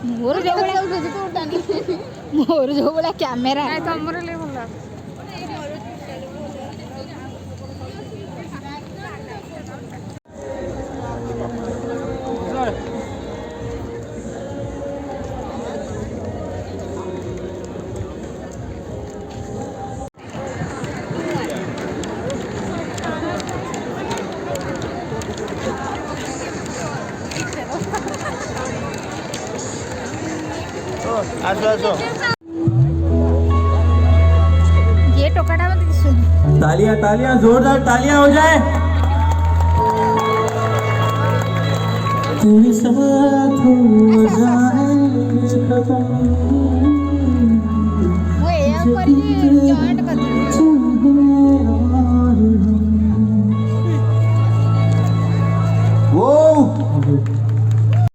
मोर जो मोर जो भाया कैमेरा ତମର ହେଲେ ଭଲ आसो आसो ये टोकाटा मत सुन तालियां तालियां जोरदार तालियां हो जाए तेरे साथ हो जाए खत्म वो ये पर जॉइंट कर